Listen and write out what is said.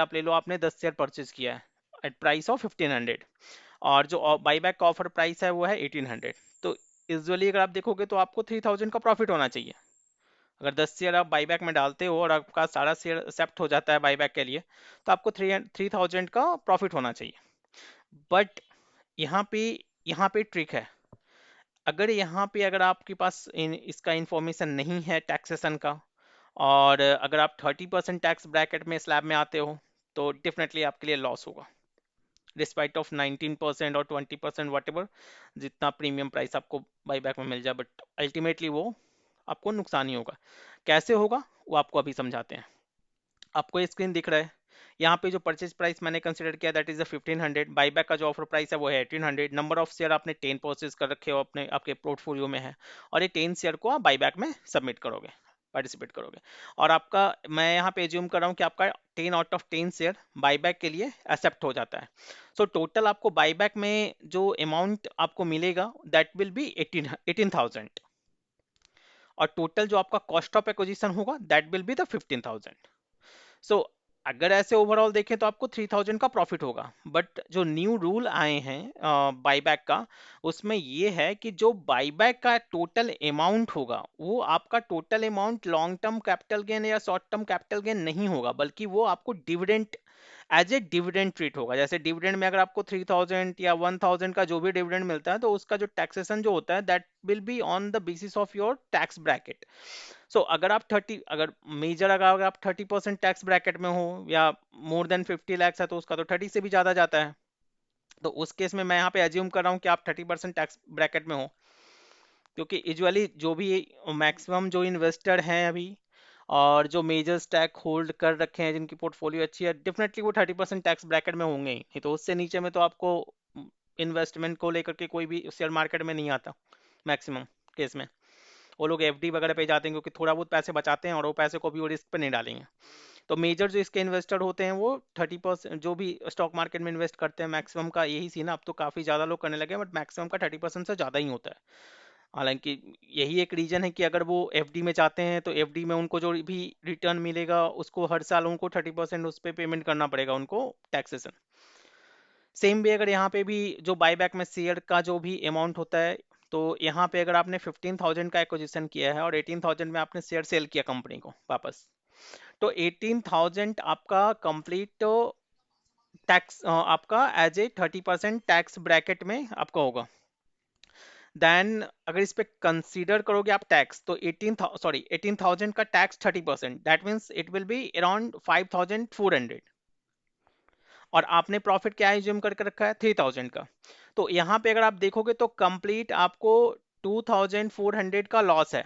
आप ले लो, आपने 10 शेयर परचेज किया है एट प्राइस ऑफ 1500, और जो बाईबैक का ऑफर प्राइस है वो है 1800। तो यूजुअली अगर आप देखोगे तो आपको 3000 का प्रॉफिट होना चाहिए। अगर 10 शेयर आप बाईबैक में डालते हो और आपका सारा शेयर एक्सेप्ट हो जाता है बाईबैक के लिए, तो आपको 3000 का प्रॉफिट होना चाहिए। बट यहाँ पे यहाँ पे ट्रिक है। अगर यहाँ पे अगर आपके पास इसका इंफॉर्मेशन नहीं है टैक्सेशन का, और अगर आप 30% टैक्स ब्रैकेट में स्लैब में आते हो, तो डेफिनेटली आपके लिए लॉस होगा, डिस्पाइट ऑफ 19% और 20% वट एवर जितना प्रीमियम प्राइस आपको बाईबैक में मिल जाए, बट अल्टीमेटली वो आपको नुकसान ही होगा। कैसे होगा वो आपको अभी समझाते हैं। आपको ये स्क्रीन दिख रहा है, यहाँ पे जो परचेज प्राइस मैंने कंसिडर किया दैट इज 1500, बाईबैक का जो ऑफर प्राइस है वो है 1800, नंबर ऑफ शेयर आपने 10 परचेज कर रखे हो अपने आपके पोर्टफोलियो में है, और ये 10 शेयर को आप बाईबैक में सबमिट करोगे, पार्टिसिपेट करोगे, और आपका मैं यहाँ पे एज्यूम कर रहा हूँ कि आपका 10 आउट ऑफ 10 शेयर बाईबैक के लिए एक्सेप्ट हो जाता है। सो टोटल आपको बाईबैक में जो अमाउंट आपको मिलेगा दैट विल बी 18,000, और टोटल जो आपका कॉस्ट ऑफ एक्विजिशन होगा दैट विल बी द 15,000। सो अगर ऐसे ओवरऑल देखें तो आपको 3000 का प्रॉफिट होगा। बट जो न्यू रूल आए हैं बाईबैक का, उसमें ये है कि जो बाईबैक का टोटल अमाउंट होगा वो आपका total amount long term capital gain या शॉर्ट टर्म कैपिटल गेन नहीं होगा, बल्कि वो आपको dividend as a dividend treat होगा। जैसे डिविडेंड में अगर आपको 3000 या 1000 का जो भी डिविडेंड मिलता है, तो उसका जो टैक्सेशन जो होता है that will be on the basis of your tax bracket. So अगर आप 30, अगर मेजर अगर आप 30% टैक्स ब्रैकेट में हो या मोर देन 50 लैक्स है, तो उसका तो 30 से भी ज्यादा जाता है। तो उस केस में मैं यहाँ पे एज्यूम कर रहा हूँ कि आप 30% टैक्स ब्रैकेट में हो, क्योंकि यूजुअली जो भी मैक्सिमम जो इन्वेस्टर हैं अभी और जो मेजर स्टैक होल्ड कर रखे हैं जिनकी पोर्टफोलियो अच्छी है, डेफिनेटली वो 30% टैक्स ब्रैकेट में होंगे ही, नहीं तो उससे नीचे में तो आपको इन्वेस्टमेंट को लेकर के कोई भी शेयर मार्केट में नहीं आता मैक्सिमम केस में। वो लोग एफडी वगैरह पे जाते हैं क्योंकि थोड़ा बहुत पैसे बचाते हैं और वो पैसे को भी वो रिस्क पे नहीं डालेंगे। तो मेजर जो इसके इन्वेस्टर होते हैं वो 30%, जो भी स्टॉक मार्केट में इन्वेस्ट करते हैं मैक्सिमम का यही सीन है। अब तो काफ़ी ज़्यादा लोग करने लगे हैं, बट मैक्सिमम का 30% से ज़्यादा ही होता है। हालांकि यही एक रीजन है कि अगर वो एफडी में जाते हैं तो एफडी में उनको जो भी रिटर्न मिलेगा उसको हर साल उनको 30% उस पर पेमेंट करना पड़ेगा उनको टैक्सेशन। सेम भी अगर यहाँ पे भी जो बाईबैक में शेयर का जो भी अमाउंट होता है, तो यहाँ पे अगर आपने 15,000 का एक्विजिशन किया है और 18,000 में आपने शेयर सेल किया कंपनी को वापस, तो 18,000 आपका कंप्लीट टैक्स आपका एज ए 30% टैक्स ब्रैकेट में आपका होगा। देन अगर इस पे कंसीडर करोगे आप टैक्स, तो 18,000 का tax 30%, that means it will be around 5,400, और आपने प्रॉफिट क्या एज्यूम करके रखा है 3000 का। तो यहाँ पे अगर आप देखोगे तो कंप्लीट आपको 2400 का लॉस है।